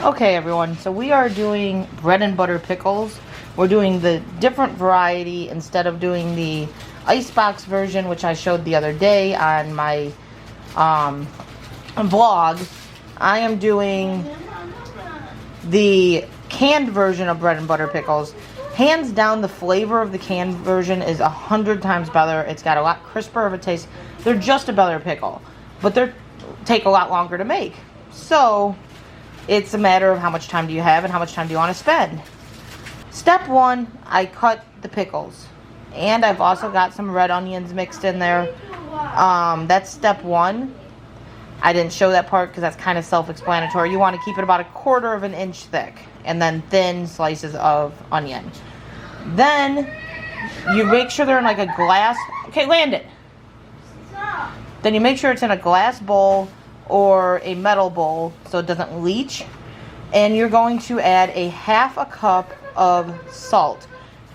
Okay, everyone, so we are doing bread and butter pickles. We're doing the different variety instead of doing the icebox version, which I showed the other day on my vlog. I am doing the canned version of bread and butter pickles. Hands down, the flavor of the canned version is 100 times better. It's got a lot crisper of a taste. They're just a better pickle, but they take a lot longer to make. So it's a matter of how much time do you have and how much time do you want to spend. Step one, I cut the pickles. And I've also got some red onions mixed in there. That's step one. I didn't show that part because that's kind of self-explanatory. You want to keep it about 1/4 of an inch thick. And then thin slices of onion. Then you make sure they're in like a glass. Okay, land it. Then you make sure it's in a glass bowl or a metal bowl so it doesn't leach. And you're going to add a 1/2 cup of salt.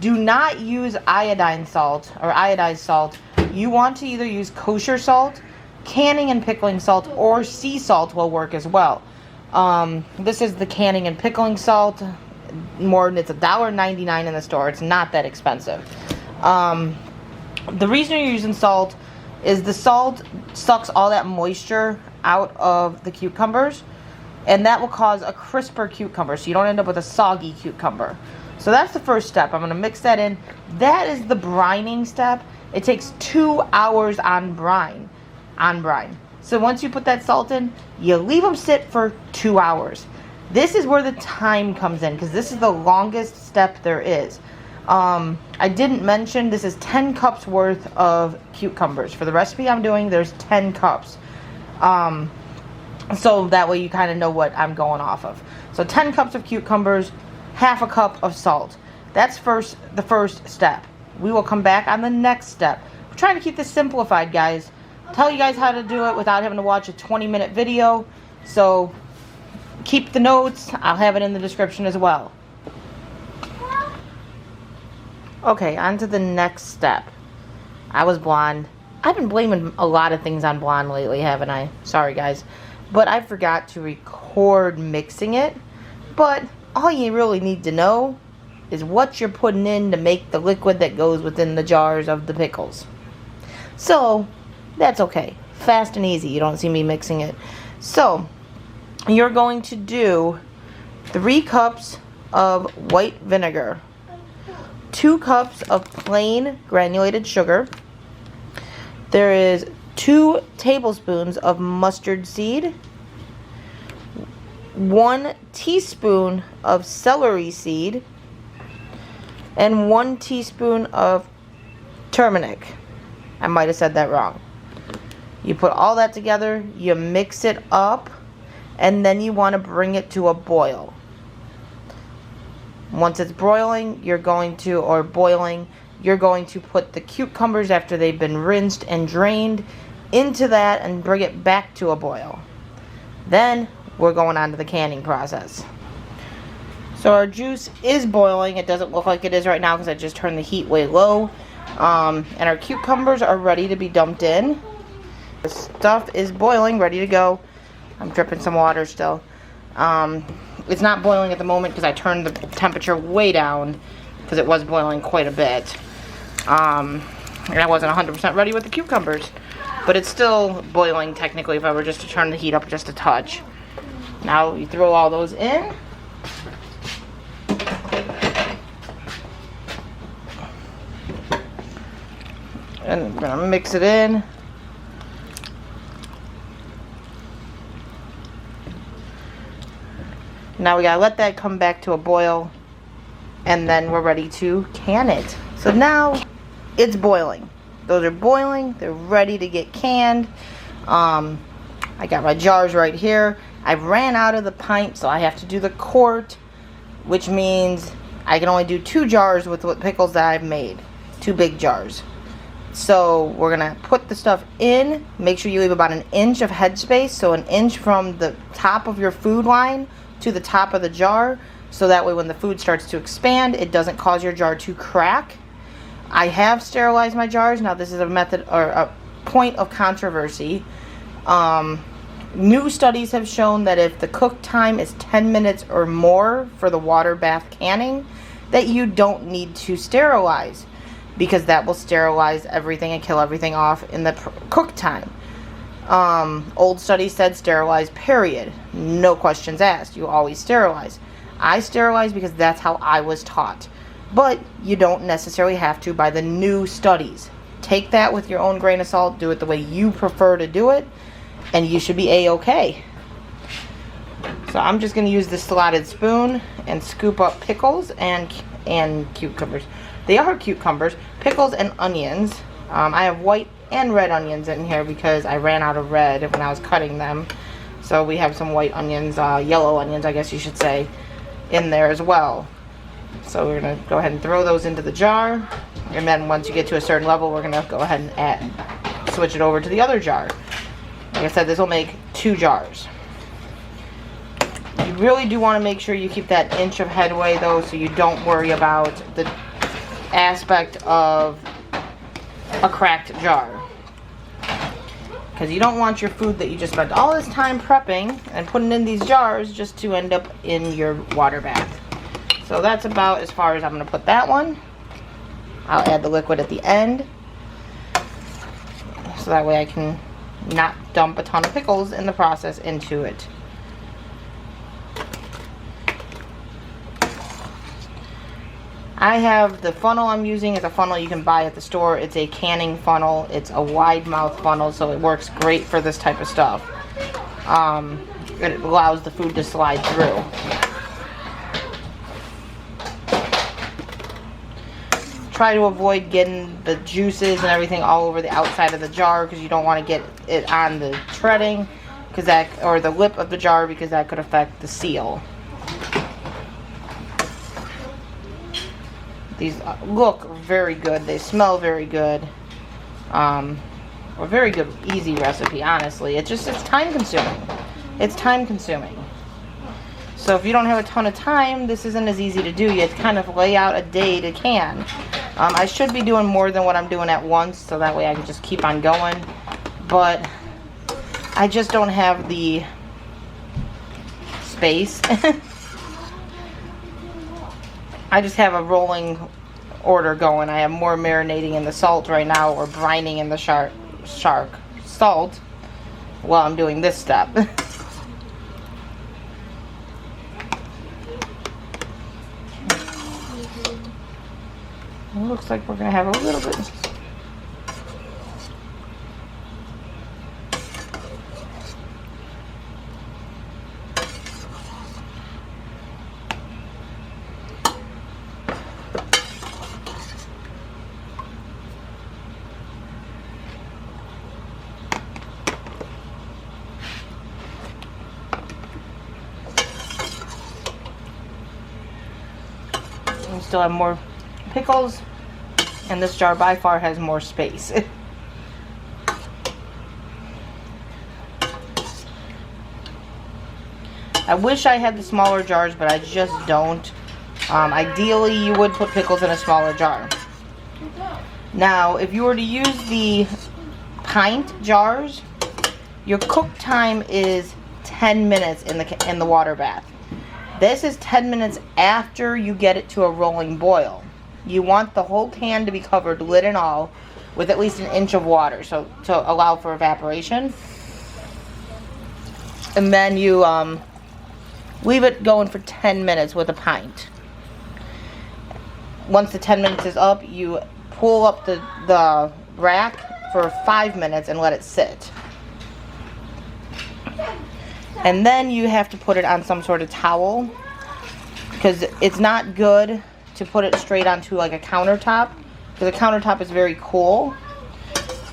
Do not use iodine salt or iodized salt. You want to either use kosher salt, canning and pickling salt, or sea salt will work as well. This is the canning and pickling salt. It's $1.99 in the store. It's not that expensive. The reason you're using salt is the salt sucks all that moisture out of the cucumbers, and that will cause a crisper cucumber, so you don't end up with a soggy cucumber. So that's the first step. I'm going to mix that in. That is the brining step. It takes 2 hours on brine. So once you put that salt in, you leave them sit for 2 hours. This is where the time comes in, because this is the longest step there is. I didn't mention this is 10 cups worth of cucumbers. For the recipe I'm doing, there's 10 cups. So that way you kind of know what I'm going off of. So 10 cups of cucumbers, 1/2 cup of salt. That's the first step. We will come back on the next step. We're trying to keep this simplified, guys. Tell you guys how to do it without having to watch a 20-minute video. So keep the notes. I'll have it in the description as well. Okay, on to the next step. I was blonde. I've been blaming a lot of things on blonde lately, haven't I? Sorry, guys. But I forgot to record mixing it. But all you really need to know is what you're putting in to make the liquid that goes within the jars of the pickles. So that's okay. Fast and easy. You don't see me mixing it. So you're going to do 3 cups of white vinegar, 2 cups of plain granulated sugar. There is 2 tablespoons of mustard seed, 1 teaspoon of celery seed, and 1 teaspoon of turmeric. I might have said that wrong. You put all that together, you mix it up, and then you want to bring it to a boil. Once it's boiling, you're going to put the cucumbers after they've been rinsed and drained into that and bring it back to a boil. Then we're going on to the canning process. So our juice is boiling. It doesn't look like it is right now because I just turned the heat way low. And our cucumbers are ready to be dumped in. The stuff is boiling, ready to go. I'm dripping some water still. It's not boiling at the moment because I turned the temperature way down because it was boiling quite a bit. And I wasn't 100% ready with the cucumbers. But it's still boiling technically if I were just to turn the heat up just a touch. Now you throw all those in. And I'm going to mix it in. Now we gotta let that come back to a boil, and then we're ready to can it. So now it's boiling. Those are boiling. They're ready to get canned. I got my jars right here. I ran out of the pint, so I have to do the quart, which means I can only do 2 jars with what pickles that I've made. 2 big jars. So we're gonna put the stuff in. Make sure you leave about 1 inch of headspace, so 1 inch from the top of your food line to the top of the jar, so that way when the food starts to expand, it doesn't cause your jar to crack. I have sterilized my jars. Now this is a method or a point of controversy. New studies have shown that if the cook time is 10 minutes or more for the water bath canning, that you don't need to sterilize, because that will sterilize everything and kill everything off in the cook time. Old studies said sterilize, period. No questions asked. You always sterilize. I sterilize because that's how I was taught. But you don't necessarily have to by the new studies. Take that with your own grain of salt. Do it the way you prefer to do it, and you should be A-okay. So I'm just going to use the slotted spoon and scoop up pickles and cucumbers. They are cucumbers, pickles, and onions. I have white and red onions in here because I ran out of red when I was cutting them. So we have some white onions, yellow onions, I guess you should say, in there as well. So we're going to go ahead and throw those into the jar. And then once you get to a certain level, we're going to go ahead and switch it over to the other jar. Like I said, this will make 2 jars. You really do want to make sure you keep that inch of headway though, so you don't worry about the aspect of a cracked jar. Because you don't want your food that you just spent all this time prepping and putting in these jars just to end up in your water bath. So that's about as far as I'm going to put that one. I'll add the liquid at the end, so that way I can not dump a ton of pickles in the process into it. I have the funnel I'm using is a funnel you can buy at the store. It's a canning funnel. It's a wide mouth funnel, so it works great for this type of stuff. It allows the food to slide through. Try to avoid getting the juices and everything all over the outside of the jar, because you don't want to get it on the treading, or the lip of the jar, because that could affect the seal. These look very good. They smell very good. A very good, easy recipe, honestly. It's time consuming. It's time consuming. So if you don't have a ton of time, this isn't as easy to do. You have to kind of lay out a day to can. I should be doing more than what I'm doing at once, so that way I can just keep on going. But I just don't have the space. I just have a rolling order going. I have more marinating in the salt right now, or brining in the salt while I'm doing this step. It looks like we're going to have a little bit. We still have more pickles, and this jar by far has more space. I wish I had the smaller jars, but I just don't. Ideally, you would put pickles in a smaller jar. Now, if you were to use the pint jars, your cook time is 10 minutes in the water bath. This is 10 minutes after you get it to a rolling boil. You want the whole can to be covered, lid and all, with at least an inch of water, so to allow for evaporation. And then you leave it going for 10 minutes with a pint. Once the 10 minutes is up, you pull up the rack for 5 minutes and let it sit. And then you have to put it on some sort of towel, because it's not good to put it straight onto like a countertop, because the countertop is very cool,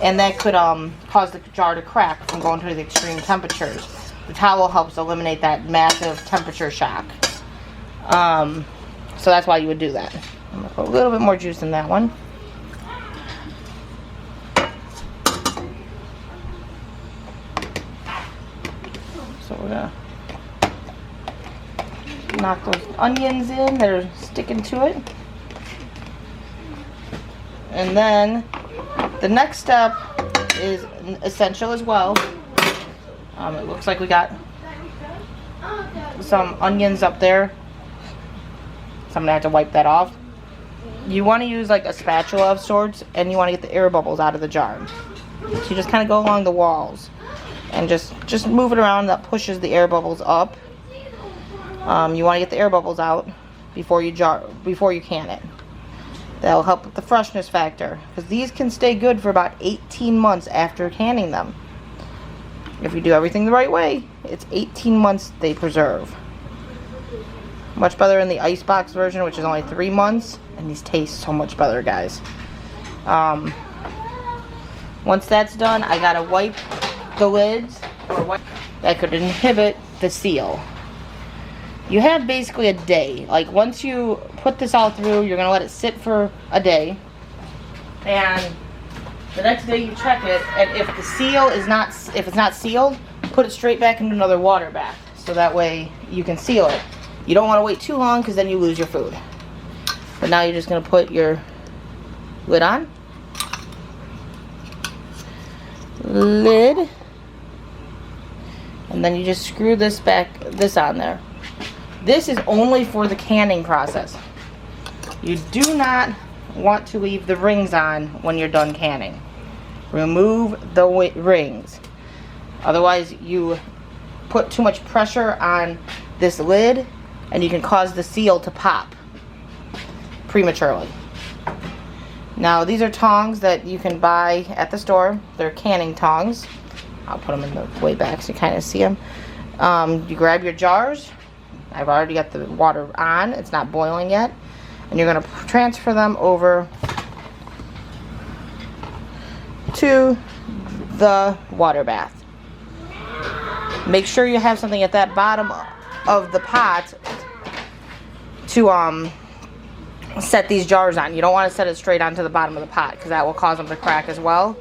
and that could cause the jar to crack from going to the extreme temperatures. The towel helps eliminate that massive temperature shock. So that's why you would do that. I'm going to put a little bit more juice in that one. So we're going to knock those onions in. They're sticking to it. And then the next step is essential as well. It looks like we got some onions up there. So I'm gonna have to wipe that off. You want to use like a spatula of sorts, and you want to get the air bubbles out of the jar. So you just kind of go along the walls and just move it around. That pushes the air bubbles up. You want to get the air bubbles out before you can it. That'll help with the freshness factor, because these can stay good for about 18 months after canning them. If you do everything the right way, it's 18 months they preserve. Much better in the icebox version, which is only 3 months, and these taste so much better, guys. Once that's done, I gotta wipe the lids, that could inhibit the seal. You have basically a day. Like, once you put this all through, you're gonna let it sit for a day, and the next day you check it, and if the seal is not, if it's not sealed, put it straight back into another water bath, so that way you can seal it. You don't want to wait too long, because then you lose your food. But now you're just gonna put your lid on, lid, and then you just screw this on there. This is only for the canning process. You do not want to leave the rings on when you're done canning. Remove the rings. Otherwise, you put too much pressure on this lid, and you can cause the seal to pop prematurely. Now, these are tongs that you can buy at the store. They're canning tongs. I'll put them in the way back so you kind of see them. You grab your jars. I've already got the water on. It's not boiling yet. And you're going to transfer them over to the water bath. Make sure you have something at that bottom of the pot to set these jars on. You don't want to set it straight onto the bottom of the pot, because that will cause them to crack as well.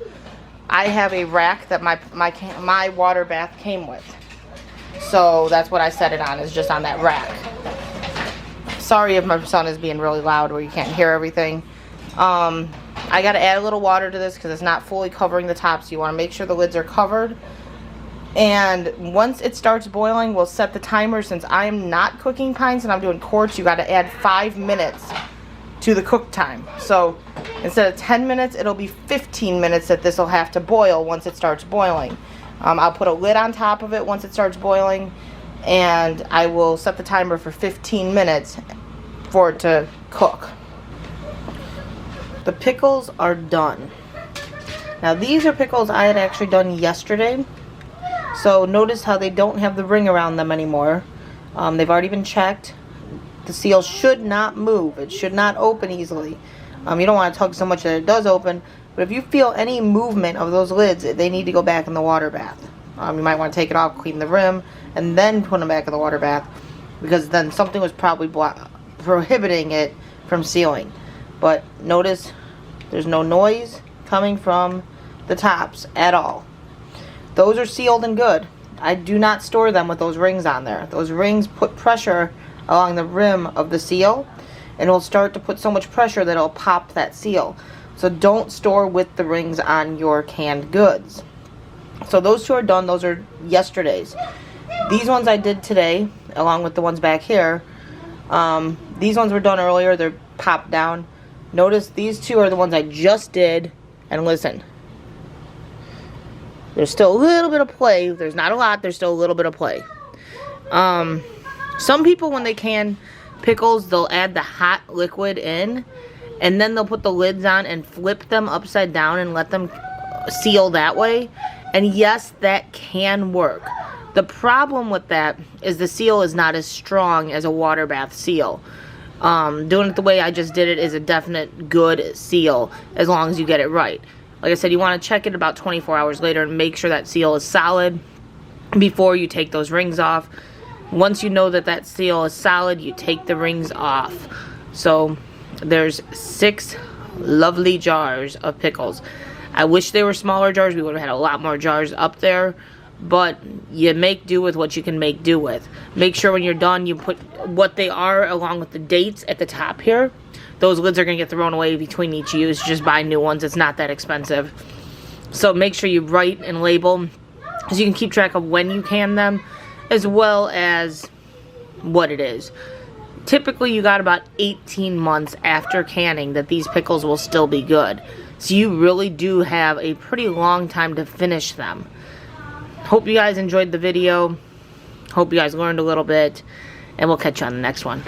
I have a rack that my water bath came with. So that's what I set it on, is just on that rack. Sorry if my son is being really loud where you can't hear everything. I got to add a little water to this because it's not fully covering the top, so you want to make sure the lids are covered. And once it starts boiling, we'll set the timer. Since I am not cooking pints and I'm doing quarts, you got to add 5 minutes to the cook time. So instead of 10 minutes, it'll be 15 minutes that this will have to boil once it starts boiling. I'll put a lid on top of it once it starts boiling, and I will set the timer for 15 minutes for it to cook. The pickles are done. Now, these are pickles I had actually done yesterday. So notice how they don't have the ring around them anymore. They've already been checked. The seal should not move. It should not open easily. You don't want to tug so much that it does open. But if you feel any movement of those lids, they need to go back in the water bath. You might want to take it off, clean the rim, and then put them back in the water bath, because then something was probably prohibiting it from sealing. But notice there's no noise coming from the tops at all. Those are sealed and good. I do not store them with those rings on there. Those rings put pressure along the rim of the seal, and it'll start to put so much pressure that it'll pop that seal. So don't store with the rings on your canned goods. So those two are done. Those are yesterday's. These ones I did today, along with the ones back here. These ones were done earlier. They're popped down. Notice these two are the ones I just did. And listen, there's still a little bit of play. There's not a lot. There's still a little bit of play. Some people, when they can pickles, they'll add the hot liquid in, and then they'll put the lids on and flip them upside down and let them seal that way. And yes, that can work. The problem with that is the seal is not as strong as a water bath seal. Doing it the way I just did it is a definite good seal, as long as you get it right. Like I said, you want to check it about 24 hours later and make sure that seal is solid before you take those rings off. Once you know that that seal is solid, you take the rings off. So there's 6 lovely jars of pickles. I wish they were smaller jars. We would have had a lot more jars up there. But you make do with what you can make do with. Make sure when you're done, you put what they are along with the dates at the top here. Those lids are going to get thrown away between each use. Just buy new ones. It's not that expensive. So make sure you write and label so you can keep track of when you can them, as well as what it is. Typically, you got about 18 months after canning that these pickles will still be good. So you really do have a pretty long time to finish them. Hope you guys enjoyed the video. Hope you guys learned a little bit. And we'll catch you on the next one.